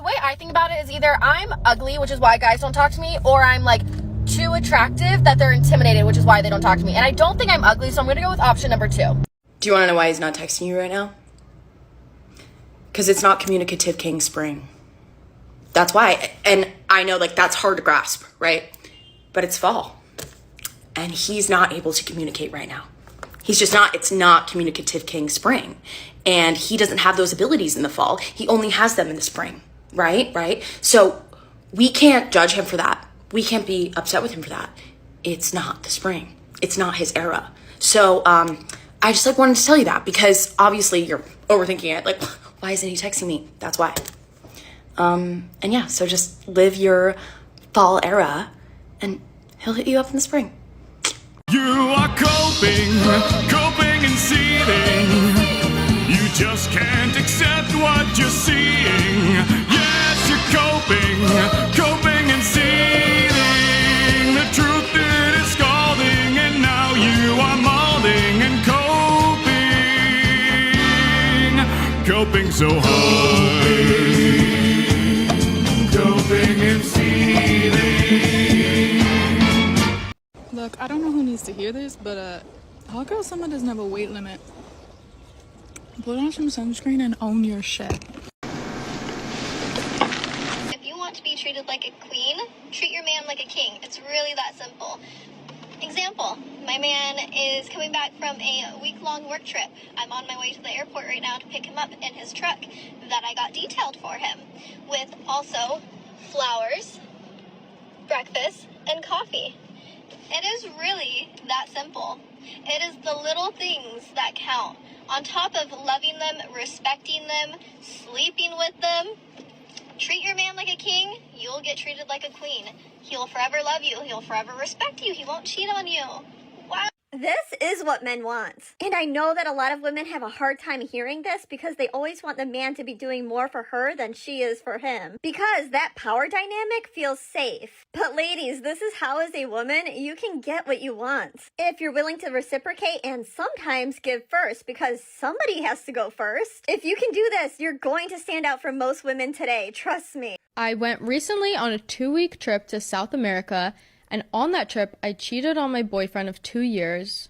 The way I think about it is either I'm ugly, which is why guys don't talk to me, or I'm like too attractive that they're intimidated, which is why they don't talk to me. And I don't think I'm ugly, so I'm gonna go with option number 2. Do you want to know why he's not texting you right now? Because it's not communicative king spring. That's why. And I know like that's hard to grasp, right? But it's fall. And he's not able to communicate right now. He's just not, it's not communicative king spring. And he doesn't have those abilities in the fall. He only has them in the spring, right? So we can't judge him for that. We can't be upset with him for that. It's not the spring. It's not his era. So I just like wanted to tell you that because obviously you're overthinking it. Like, why isn't he texting me? That's why. And yeah, so just live your fall era and he'll hit you up in the spring. You are coping and seething. You just can't accept what you're seeing. Yes, you're coping and seething. The truth it is scalding, and now you are molding and coping so hard. Coping and seething. Look, I don't know who needs to hear this, but hot girl summer doesn't have a weight limit. Put on some sunscreen and own your shit. If you want to be treated like a queen, treat your man like a king. It's really that simple. Example, my man is coming back from a week-long work trip. I'm on my way to the airport right now to pick him up in his truck that I got detailed for him, with also flowers, breakfast, and coffee. It is really that simple. It is the little things that count. On top of loving them, respecting them, sleeping with them, treat your man like a king, you'll get treated like a queen. He'll forever love you. He'll forever respect you. He won't cheat on you. Wow. This is what men want. And I know that a lot of women have a hard time hearing this because they always want the man to be doing more for her than she is for him. Because that power dynamic feels safe. But ladies, this is how as a woman, you can get what you want. If you're willing to reciprocate and sometimes give first because somebody has to go first. If you can do this, you're going to stand out from most women today. Trust me. I went recently on a 2-week trip to South America. And on that trip, I cheated on my boyfriend of 2 years.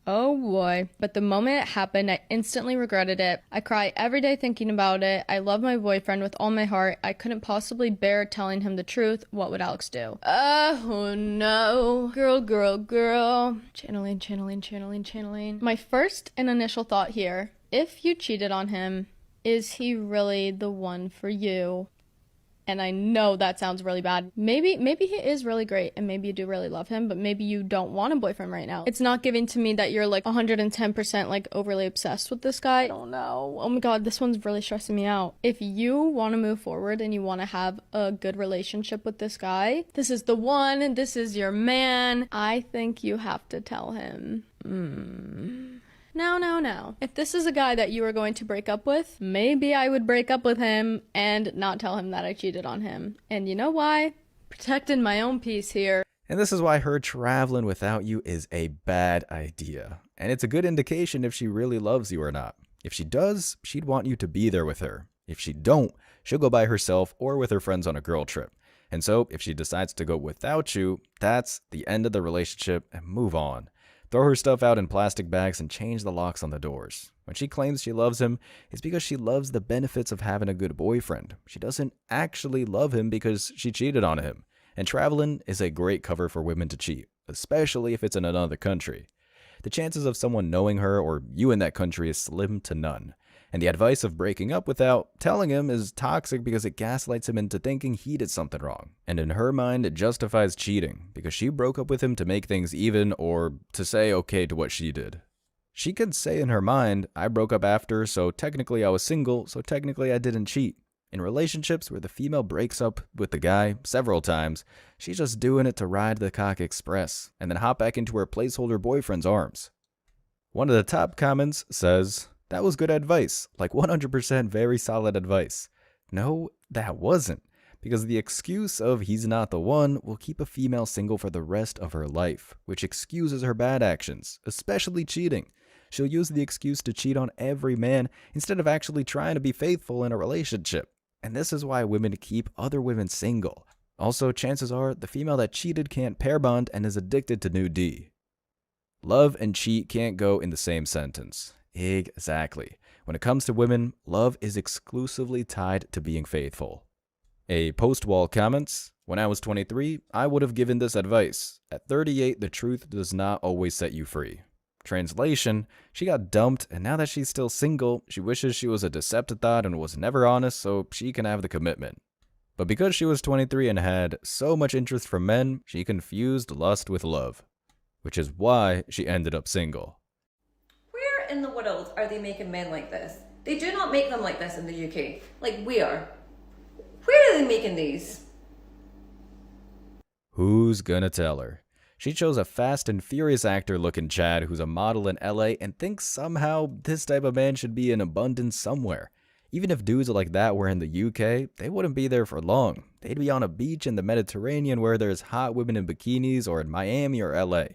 Oh boy. But the moment it happened, I instantly regretted it. I cry every day thinking about it. I love my boyfriend with all my heart. I couldn't possibly bear telling him the truth. What would Alex do? Oh no. Girl. Channeling. My first and initial thought here, if you cheated on him, is he really the one for you? And I know that sounds really bad. Maybe he is really great and maybe you do really love him, but maybe you don't want a boyfriend right now. It's not giving to me that you're like 110% like overly obsessed with this guy. I don't know. Oh my god, this one's really stressing me out. If you want to move forward and you want to have a good relationship with this guy, this is the one and this is your man, I think you have to tell him. No. If this is a guy that you are going to break up with, maybe I would break up with him and not tell him that I cheated on him. And you know why? Protecting my own peace here. And this is why her traveling without you is a bad idea. And it's a good indication if she really loves you or not. If she does, she'd want you to be there with her. If she don't, she'll go by herself or with her friends on a girl trip. And so, if she decides to go without you, that's the end of the relationship and move on. Throw her stuff out in plastic bags and change the locks on the doors. When she claims she loves him, it's because she loves the benefits of having a good boyfriend. She doesn't actually love him because she cheated on him. And traveling is a great cover for women to cheat, especially if it's in another country. The chances of someone knowing her or you in that country is slim to none. And the advice of breaking up without telling him is toxic because it gaslights him into thinking he did something wrong. And in her mind, it justifies cheating because she broke up with him to make things even or to say okay to what she did. She could say in her mind, I broke up after, so technically I was single, so technically I didn't cheat. In relationships where the female breaks up with the guy several times, she's just doing it to ride the cock express and then hop back into her placeholder boyfriend's arms. One of the top comments says, that was good advice, like 100% very solid advice. No, that wasn't, because the excuse of he's not the one will keep a female single for the rest of her life, which excuses her bad actions, especially cheating. She'll use the excuse to cheat on every man instead of actually trying to be faithful in a relationship. and this is why women keep other women single. Also, chances are the female that cheated can't pair bond and is addicted to new D. Love and cheat can't go in the same sentence. Exactly. When it comes to women, love is exclusively tied to being faithful. A post-wall comments, when I was 23, I would have given this advice. At 38, the truth does not always set you free. Translation, she got dumped, and now that she's still single, she wishes she was a Decepticon and was never honest so she can have the commitment. But because she was 23 and had so much interest from men, she confused lust with love, which is why she ended up single. Where in the world are they making men like this? They do not make them like this in the UK. Like we are. Where are they making these? Who's gonna tell her? She chose a fast and furious actor looking Chad who's a model in LA and thinks somehow this type of man should be in abundance somewhere. Even if dudes like that were in the UK, they wouldn't be there for long. They'd be on a beach in the Mediterranean where there's hot women in bikinis, or in Miami or LA.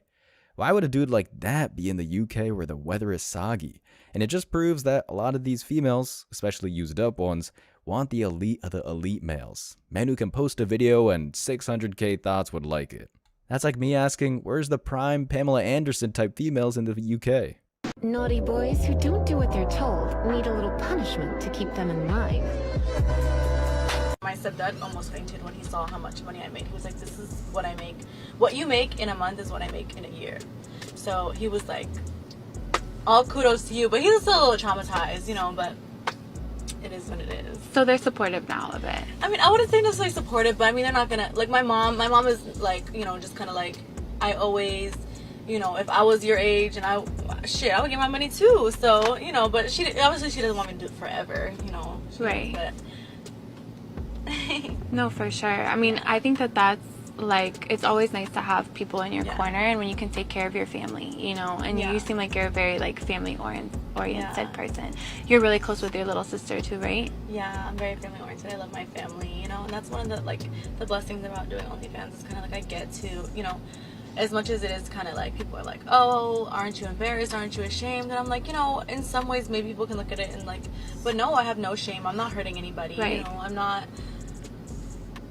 Why would a dude like that be in the UK where the weather is soggy? And it just proves that a lot of these females, especially used up ones, want the elite of the elite males. Men who can post a video and 600k thoughts would like it. That's like me asking, where's the prime Pamela Anderson type females in the UK? Naughty boys who don't do what they're told need a little punishment to keep them in line. My stepdad almost fainted when he saw how much money I made. He was like, this is what I make. What you make in a month is what I make in a year. So he was like, all kudos to you. But he's still a little traumatized, you know, but it is what it is. So they're supportive now of it. I mean, I wouldn't say necessarily supportive, but I mean, they're not gonna, like my mom is like, you know, just kind of like, I always, you know, if I was your age and I would get my money too. So, you know, but she doesn't want me to do it forever, you know. Right. But No, for sure. I mean, I think that's like, it's always nice to have people in your corner, and when you can take care of your family, you know, and you seem like you're a very like family oriented person. You're really close with your little sister too, right? Yeah, I'm very family oriented. I love my family, you know, and that's one of the like the blessings about doing OnlyFans is kind of like I get to, you know, as much as it is kind of like people are like, oh, aren't you embarrassed, aren't you ashamed? And I'm like, you know, in some ways maybe people can look at it and like, but no, I have no shame. I'm not hurting anybody, right. You know, I'm not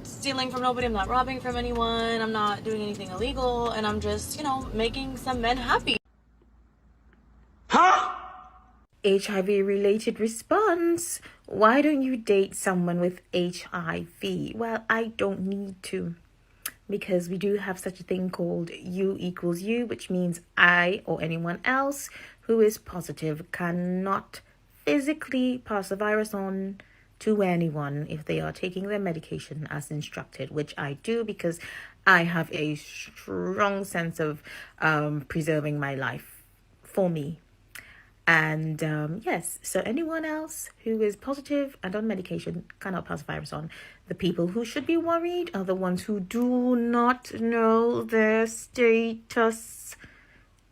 stealing from nobody, I'm not robbing from anyone, I'm not doing anything illegal, and I'm just, you know, making some men happy. HIV related response. Why don't you date someone with HIV? Well, I don't need to, because we do have such a thing called U equals U, which means I or anyone else who is positive cannot physically pass the virus on to anyone if they are taking their medication as instructed, which I do because I have a strong sense of preserving my life for me. And yes, so anyone else who is positive and on medication cannot pass the virus on. The people who should be worried are the ones who do not know their status,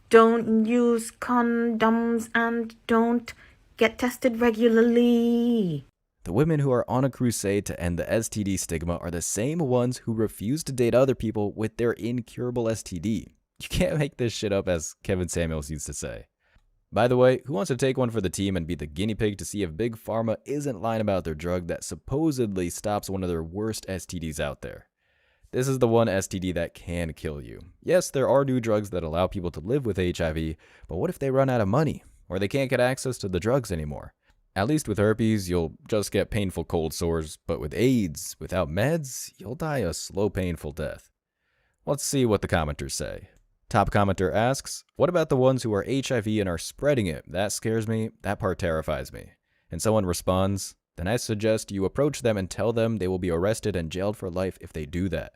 don't use condoms, and don't get tested regularly. The women who are on a crusade to end the STD stigma are the same ones who refuse to date other people with their incurable STD. You can't make this shit up, as Kevin Samuels used to say. By the way, who wants to take one for the team and be the guinea pig to see if Big Pharma isn't lying about their drug that supposedly stops one of their worst STDs out there? This is the one STD that can kill you. Yes, there are new drugs that allow people to live with HIV, but what if they run out of money, or they can't get access to the drugs anymore? At least with herpes, you'll just get painful cold sores, but with AIDS, without meds, you'll die a slow, painful death. Let's see what the commenters say. Top commenter asks, what about the ones who are HIV and are spreading it? That scares me. That part terrifies me. And someone responds, then I suggest you approach them and tell them they will be arrested and jailed for life if they do that.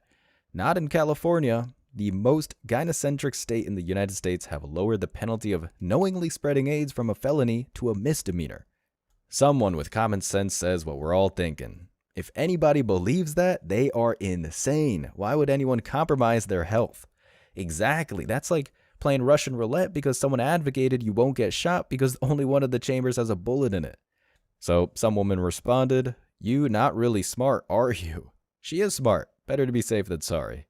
Not in California. The most gynocentric state in the United States have lowered the penalty of knowingly spreading AIDS from a felony to a misdemeanor. Someone with common sense says what we're all thinking. If anybody believes that, they are insane. Why would anyone compromise their health? Exactly. That's like playing Russian roulette because someone advocated you won't get shot because only one of the chambers has a bullet in it. So some woman responded, you not really smart, are you? She is smart. Better to be safe than sorry.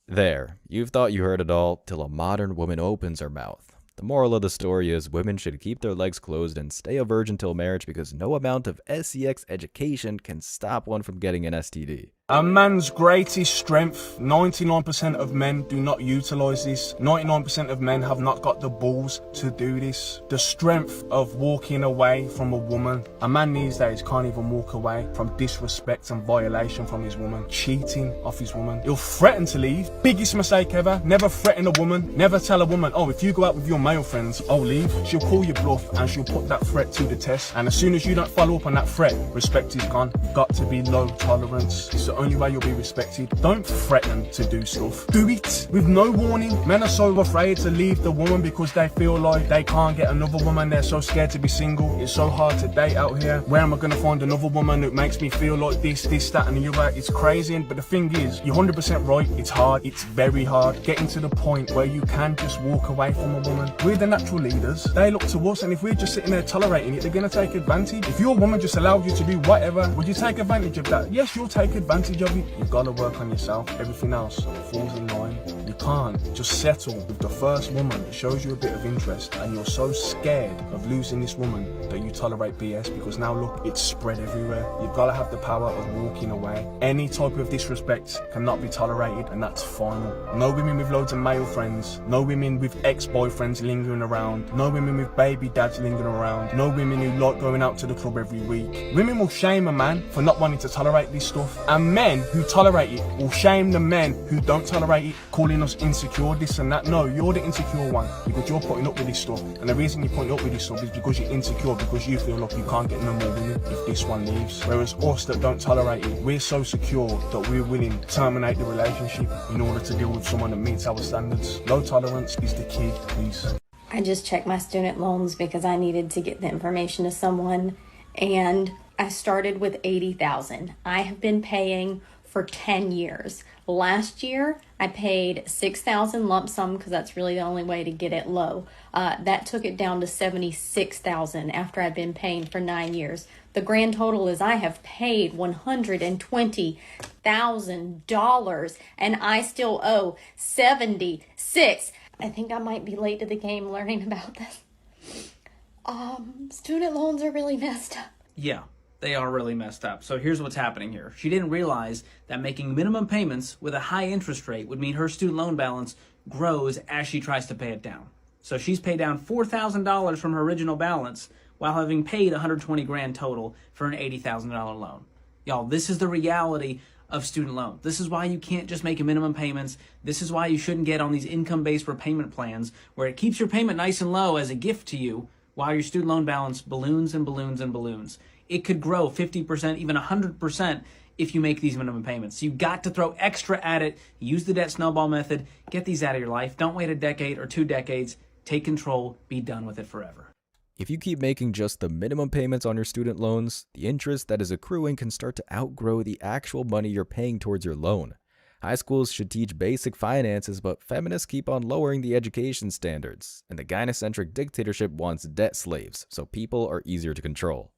There. You've thought you heard it all till a modern woman opens her mouth. The moral of the story is women should keep their legs closed and stay a virgin till marriage because no amount of sex education can stop one from getting an STD. A man's greatest strength, 99% of men do not utilize this. 99% of men have not got the balls to do this. The strength of walking away from a woman. A man these days can't even walk away from disrespect and violation from his woman. Cheating off his woman. He'll threaten to leave. Biggest mistake ever. Never threaten a woman. Never tell a woman, oh, if you go out with your male friends, I'll leave. She'll call you bluff and she'll put that threat to the test. And as soon as you don't follow up on that threat, respect is gone. Got to be low tolerance. It's the only way you'll be respected. Don't threaten to do stuff. Do it with no warning. Men are so afraid to leave the woman because they feel like they can't get another woman. They're so scared to be single. It's so hard to date out here. Where am I going to find another woman that makes me feel like this, that and the other? It's crazy. But the thing is, you're 100% right. It's hard. It's very hard. Getting to the point where you can just walk away from a woman. We're the natural leaders. They look to us, and if we're just sitting there tolerating it, they're going to take advantage. If your woman just allowed you to do whatever, would you take advantage of that? Yes, you'll take advantage of it. You've got to work on yourself. Everything else falls in line. You can't just settle with the first woman that shows you a bit of interest and you're so scared of losing this woman that you tolerate BS because now look, it's spread everywhere. You've got to have the power of walking away. Any type of disrespect cannot be tolerated, and that's final. No women with loads of male friends. No women with ex-boyfriends lingering around. No women with baby dads lingering around. No women who like going out to the club every week. Women will shame a man for not wanting to tolerate this stuff, and men who tolerate it will shame the men who don't tolerate it, calling us insecure, this and that. No, you're the insecure one because you're putting up with this stuff, and the reason you're putting up with this stuff is because you're insecure, because you feel like you can't get no more women if this one leaves. Whereas us that don't tolerate it, we're so secure that we're willing to terminate the relationship in order to deal with someone that meets our standards. Low tolerance is the key, please. I just checked my student loans because I needed to get the information to someone, and I started with $80,000. I have been paying for 10 years. Last year, I paid $6,000 lump sum because that's really the only way to get it low. That took it down to $76,000 after I've been paying for 9 years. The grand total is I have paid $120,000 and I still owe $76,000. I think I might be late to the game learning about this. Student loans are really messed up. Yeah, they are really messed up. So here's what's happening here. She didn't realize that making minimum payments with a high interest rate would mean her student loan balance grows as she tries to pay it down. So she's paid down $4,000 from her original balance while having paid $120,000 total for an $80,000 loan. Y'all, this is the reality of student loan. This is why you can't just make minimum payments. This is why you shouldn't get on these income-based repayment plans where it keeps your payment nice and low as a gift to you while your student loan balance balloons and balloons and balloons. It could grow 50%, even 100% if you make these minimum payments. You got to throw extra at it. Use the debt snowball method. Get these out of your life. Don't wait a decade or 2 decades. Take control. Be done with it forever. If you keep making just the minimum payments on your student loans, the interest that is accruing can start to outgrow the actual money you're paying towards your loan. High schools should teach basic finances, but feminists keep on lowering the education standards, and the gynocentric dictatorship wants debt slaves, so people are easier to control.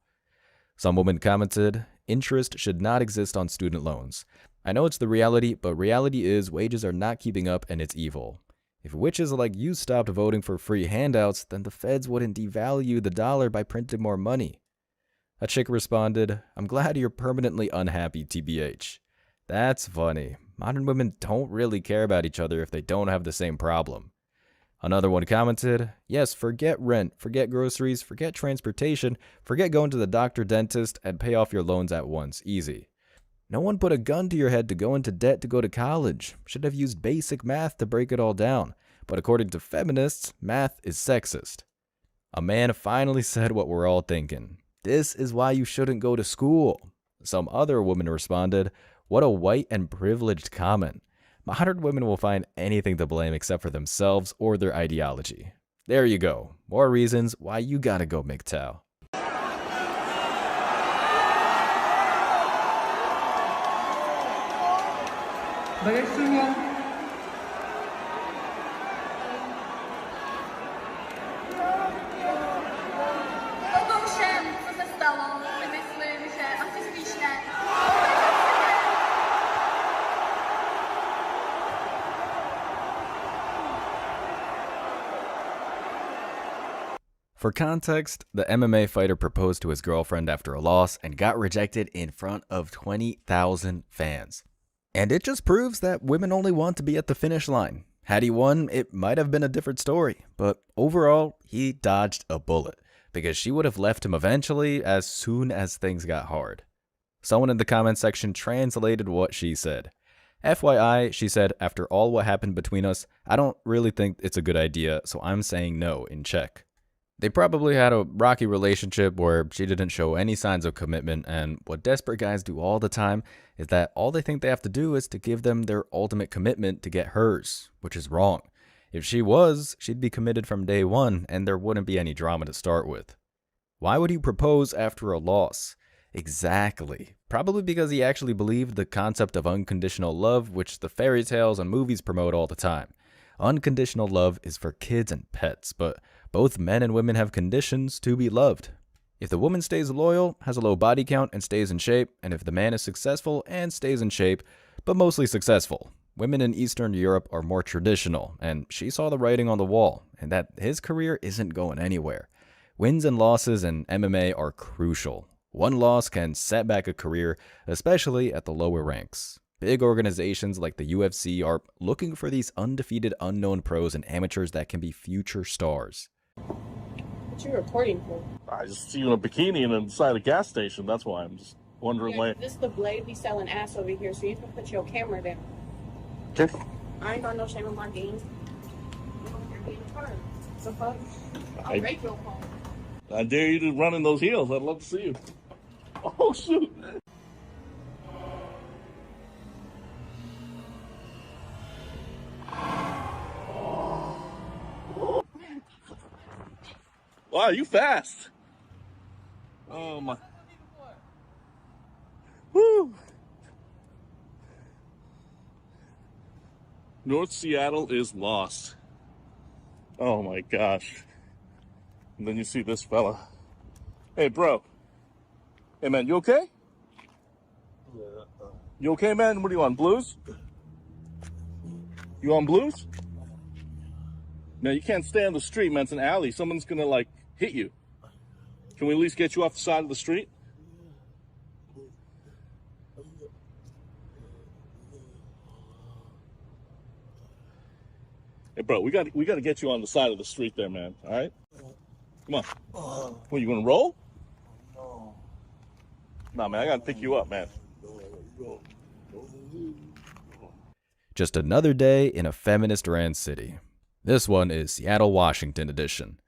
Some women commented, interest should not exist on student loans. I know it's the reality, but reality is wages are not keeping up and it's evil. If witches like you stopped voting for free handouts, then the feds wouldn't devalue the dollar by printing more money. A chick responded, I'm glad you're permanently unhappy, TBH. That's funny. Modern women don't really care about each other if they don't have the same problem. Another one commented, yes, forget rent, forget groceries, forget transportation, forget going to the doctor, dentist, and pay off your loans at once. Easy. No one put a gun to your head to go into debt to go to college. Should have used basic math to break it all down. But according to feminists, math is sexist. A man finally said what we're all thinking. This is why you shouldn't go to school. Some other woman responded, what a white and privileged comment. Modern women will find anything to blame except for themselves or their ideology. There you go. More reasons why you gotta go MGTOW. Ogólnie co się stało? Wymyśliły się artystyczne. For context, the MMA fighter proposed to his girlfriend after a loss and got rejected in front of 20,000 fans. And it just proves that women only want to be at the finish line. Had he won, it might have been a different story, but overall, he dodged a bullet, because she would have left him eventually as soon as things got hard. Someone in the comment section translated what she said. FYI, she said, after all what happened between us, I don't really think it's a good idea, so I'm saying no in Czech. They probably had a rocky relationship where she didn't show any signs of commitment, and what desperate guys do all the time is that all they think they have to do is to give them their ultimate commitment to get hers, which is wrong. If she was, she'd be committed from day one, and there wouldn't be any drama to start with. Why would he propose after a loss? Exactly. Probably because he actually believed the concept of unconditional love, which the fairy tales and movies promote all the time. Unconditional love is for kids and pets, but both men and women have conditions to be loved. If the woman stays loyal, has a low body count, and stays in shape, and if the man is successful and stays in shape, but mostly successful, women in Eastern Europe are more traditional, and she saw the writing on the wall, and that his career isn't going anywhere. Wins and losses in MMA are crucial. One loss can set back a career, especially at the lower ranks. Big organizations like the UFC are looking for these undefeated unknown pros and amateurs that can be future stars. What you recording for? I just see you in a bikini and inside a gas station. That's why I'm just wondering why. This is the blade be selling ass over here, so you can put your camera down. Okay. I ain't got no shame in my game. The fuck? I'll break your phone. I dare you to run in those heels. I'd love to see you. Oh, shoot. Wow, you fast. Oh, my. Woo. North Seattle is lost. Oh, my gosh. And then you see this fella. Hey, bro. Hey, man, you okay? You okay, man? What are you on, blues? You on blues? Man, you can't stay on the street, man. It's an alley. Someone's gonna, like, hit you. Can we at least get you off the side of the street? Hey, bro, we gotta get you on the side of the street there, man. All right? Come on. What, you gonna roll? No. Nah, man, I gotta pick you up, man. Just another day in a feminist-ran city. This one is Seattle, Washington edition.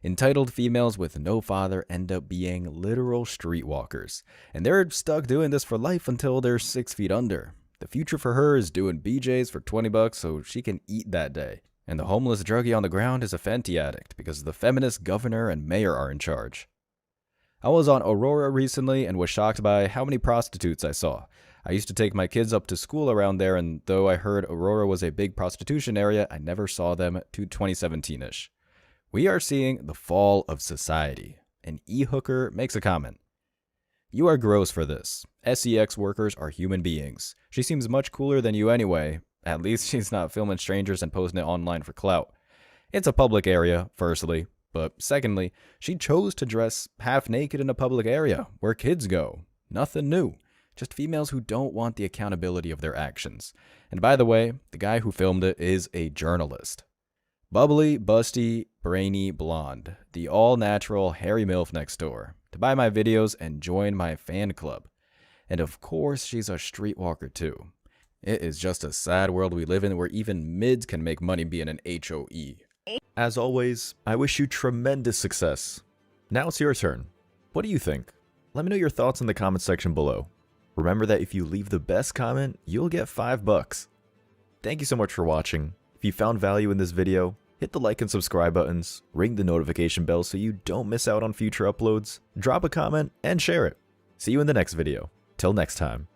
Entitled Females with No Father End Up Being Literal Streetwalkers, and they're stuck doing this for life until they're 6 feet under. The future for her is doing BJs for $20 so she can eat that day. And the homeless druggie on the ground is a Fenty addict because the feminist governor and mayor are in charge. I was on Aurora recently and was shocked by how many prostitutes I saw. I used to take my kids up to school around there, and though I heard Aurora was a big prostitution area, I never saw them to 2017-ish. We are seeing the fall of society. An e-hooker makes a comment. You are gross for this. SEX workers are human beings. She seems much cooler than you anyway. At least she's not filming strangers and posting it online for clout. It's a public area, firstly. But secondly, she chose to dress half naked in a public area where kids go. Nothing new. Just females who don't want the accountability of their actions. And by the way, the guy who filmed it is a journalist. Bubbly, busty, brainy blonde. The all-natural hairy MILF next door. To buy my videos and join my fan club. And of course, she's a streetwalker too. It is just a sad world we live in where even mids can make money being an HOE. As always, I wish you tremendous success. Now it's your turn. What do you think? Let me know your thoughts in the comment section below. Remember that if you leave the best comment, you'll get $5. Thank you so much for watching. If you found value in this video, hit the like and subscribe buttons, ring the notification bell so you don't miss out on future uploads, drop a comment, and share it. See you in the next video. Till next time.